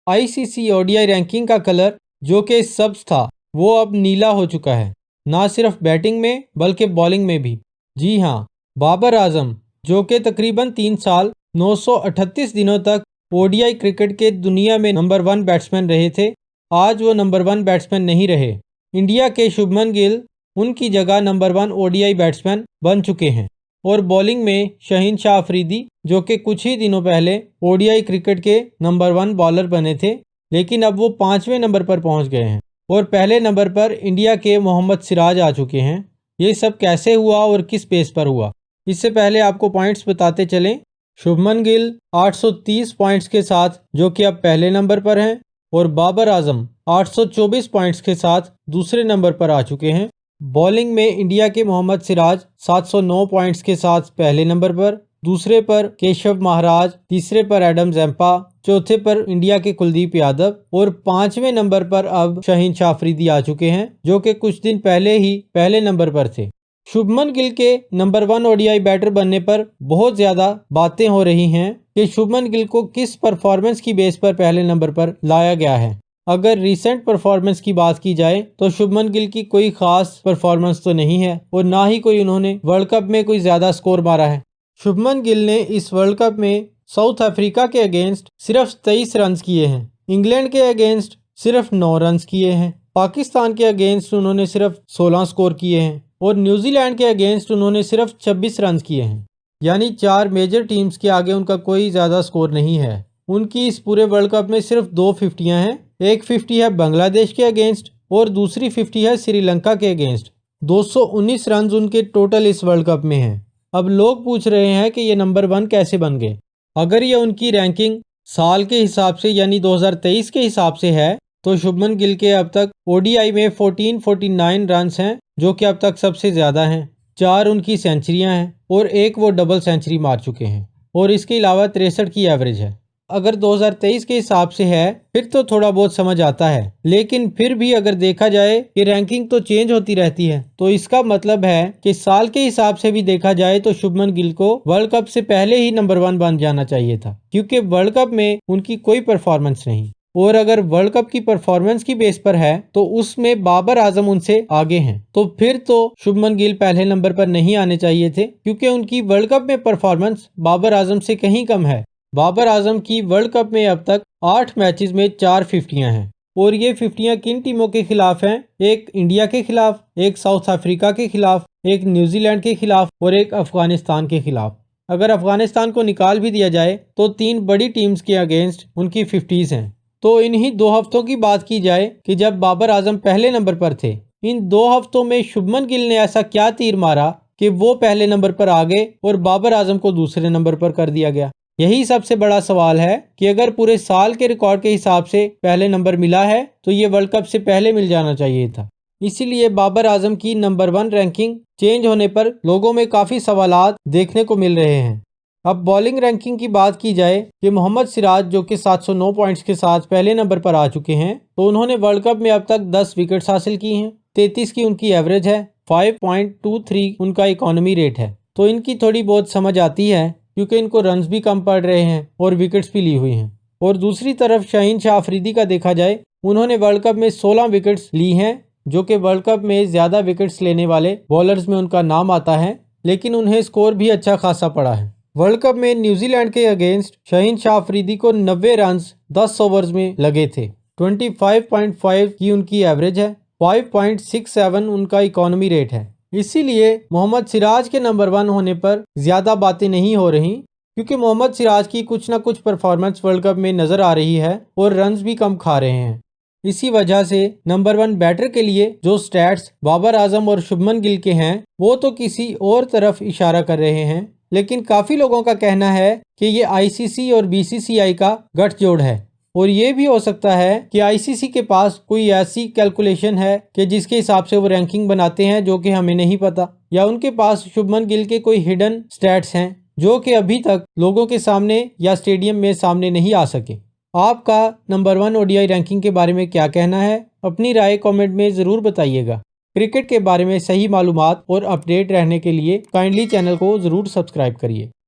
ICC ODI ranking का colour जो कि सब्ज था वो अब नीला हो चुका है, ना सिर्फ बैटिंग में बल्कि बॉलिंग में भी। जी हाँ, बाबर आजम जो कि तकरीबन 3 साल 938 दिनों तक ओडीआई क्रिकेट के दुनिया में नंबर 1 बैट्समैन रहे थे, आज वो नंबर 1 बैट्समैन नहीं रहे। इंडिया के शुभमन गिल उनकी जगह नंबर 1 ओडीआई बैट्समैन बन चुके हैं। और बॉलिंग में शाहीन शाह अफरीदी जो कि कुछ ही दिनों पहले ओडीआई क्रिकेट के नंबर 1 बॉलर बने थे, लेकिन अब वो 5वें नंबर पर पहुंच गए हैं और पहले नंबर पर इंडिया के मोहम्मद सिराज आ चुके हैं। ये सब कैसे हुआ और किस बेस पर हुआ, इससे पहले आपको पॉइंट्स बताते चलें। शुभमन गिल 830 पॉइंट्स के साथ जो कि अब पहले नंबर पर हैं और बाबर आजम 824 पॉइंट्स के साथ दूसरे नंबर पर आ चुके हैं। बॉलिंग में इंडिया के मोहम्मद सिराज 709 पॉइंट्स के साथ पहले नंबर पर, दूसरे पर केशव महाराज, तीसरे पर एडम जैम्पा, चौथे पर इंडिया के कुलदीप यादव और 5वें नंबर पर अब शाहीन शाह अफरीदी आ चुके हैं जो कि कुछ दिन पहले ही पहले नंबर पर थे। शुभमन गिल के नंबर 1 ओडीआई बैटर बनने पर बहुत ज्यादा बातें हो रही हैं कि शुभमन गिल को किस परफॉर्मेंस की बेस पर पहले नंबर पर लाया गया है। अगर रीसेंट परफॉर्मेंस की बात की जाए तो शुभमन गिल की कोई खास परफॉर्मेंस तो नहीं है और ना ही कोई उन्होंने वर्ल्ड कप में कोई ज्यादा स्कोर मारा है। शुभमन गिल ने इस वर्ल्ड कप में साउथ अफ्रीका के अगेंस्ट सिर्फ 23 रन किए हैं, इंग्लैंड के अगेंस्ट सिर्फ 9 रन किए हैं, पाकिस्तान के अगेंस्ट उन्होंने सिर्फ 16 स्कोर किए हैं और न्यूजीलैंड के अगेंस्ट उन्होंने सिर्फ 26 रन किए हैं। यानी 4 मेजर टीम्स के आगे उनका कोई ज्यादा स्कोर नहीं है। उनकी इस पूरे वर्ल्ड कप में सिर्फ 2 फिफ्टियां हैं, एक 50 है बांग्लादेश के अगेंस्ट और दूसरी 50 है श्रीलंका के अगेंस्ट। 219 रन उनके टोटल इस वर्ल्ड कप में हैं। अब लोग पूछ रहे हैं कि ये नंबर 1 कैसे बन गए। अगर ये उनकी रैंकिंग साल के हिसाब से यानी 2023 के हिसाब से है तो शुभमन गिल के अब तक ओडीआई में 1449 रन हैं जो कि अब तक सबसे ज्यादा हैं। 4 उनकी सेंचुरियां हैं और एक वो डबल सेंचुरी मार चुके हैं और इसके अलावा 63 की एवरेज है। अगर 2023 के हिसाब से है फिर तो थोड़ा बहुत समझ आता है, लेकिन फिर भी अगर देखा जाए कि रैंकिंग तो चेंज होती रहती है तो इसका मतलब है कि साल के हिसाब से भी देखा जाए तो शुभमन गिल को वर्ल्ड कप से पहले ही नंबर 1 बन जाना चाहिए था, क्योंकि वर्ल्ड कप में उनकी कोई परफॉर्मेंस नहीं। और अगर वर्ल्ड कप की परफॉर्मेंस की बेस पर है तो उसमें बाबर आजम उनसे आगे हैं, तो फिर तो शुभमन गिल पहले नंबर पर नहीं आने चाहिए थे, क्योंकि उनकी वर्ल्ड कप में परफॉर्मेंस बाबर आजम से कहीं कम है। बाबर आजम की वर्ल्ड कप में अब तक 8 मैचेस में 4 फिफ्टियां हैं और ये फिफ्टियां किन टीमों के खिलाफ हैं? एक इंडिया के खिलाफ, एक साउथ अफ्रीका के खिलाफ, एक न्यूजीलैंड के खिलाफ और एक अफगानिस्तान के खिलाफ। अगर अफगानिस्तान को निकाल भी दिया जाए तो 3 बड़ी टीम्स के अगेंस्ट उनकी 50s हैं। तो इन्हीं 2 हफ्तों की बात की जाए कि जब बाबर आजम पहले नंबर पर थे, इन 2 हफ्तों में शुभमन गिल ने ऐसा क्या तीर मारा कि वो पहले नंबर पर आ गए और बाबर आजम को दूसरे नंबर पर कर दिया गया। यही सबसे बड़ा सवाल है कि अगर पूरे साल के रिकॉर्ड के हिसाब से पहले नंबर मिला है तो ये वर्ल्ड कप से पहले मिल जाना चाहिए था। इसीलिए बाबर आजम की नंबर 1 रैंकिंग चेंज होने पर लोगों में काफी सवालात देखने को मिल रहे हैं। अब बॉलिंग रैंकिंग की बात की जाए कि मोहम्मद सिराज जो कि 709 पॉइंट्स के साथ पहले नंबर पर आ चुके हैं, तो उन्होंने वर्ल्ड कप में अब तक 10 विकेट्स हासिल की हैं, 33 की उनकी एवरेज है, 5.23 उनका इकोनॉमी रेट है। तो इनकी थोड़ी बहुत समझ आती है क्योंकि इनको रन्स भी कम पड़ रहे हैं और विकेट्स भी ली हुई हैं। और दूसरी तरफ शाहीन शाह अफरीदी का देखा जाए, उन्होंने वर्ल्ड कप में 16 विकेट्स ली हैं, जो कि वर्ल्ड कप में ज्यादा विकेट्स लेने वाले बॉलर्स में उनका नाम आता है, लेकिन उन्हें स्कोर भी अच्छा खासा पड़ा है। वर्ल्ड कप में न्यूजीलैंड के अगेंस्ट शाहीन शाह अफरीदी को 90 रन 10 ओवर्स में लगे थे। 25.5 की उनकी एवरेज है, 5.67 उनका इकोनॉमी रेट है। इसीलिए मोहम्मद सिराज के नंबर 1 होने पर ज्यादा बातें नहीं हो रही, क्योंकि मोहम्मद सिराज की कुछ ना कुछ परफॉर्मेंस वर्ल्ड कप में नजर आ रही है और रन्स भी कम खा रहे हैं। इसी वजह से नंबर 1 बैटर के लिए जो स्टैट्स बाबर आजम और शुभमन गिल के हैं वो तो किसी और तरफ इशारा कर रहे हैं, लेकिन काफी लोगों का कहना है कि ये आईसीसी और बीसीसीआई का गठजोड़ है। और ये भी हो सकता है कि आईसीसी के पास कोई ऐसी कैलकुलेशन है कि जिसके हिसाब से वो रैंकिंग बनाते हैं जो कि हमें नहीं पता, या उनके पास शुभमन गिल के कोई हिडन स्टैट्स हैं जो कि अभी तक लोगों के सामने या स्टेडियम में सामने नहीं आ सके। आपका नंबर 1 ओडीआई रैंकिंग के बारे में क्या कहना है? अपनी राय कमेंट में ज़रूर बताइएगा। क्रिकेट के बारे में सही मालूमात और अपडेट रहने के लिए काइंडली चैनल को ज़रूर सब्सक्राइब करिए।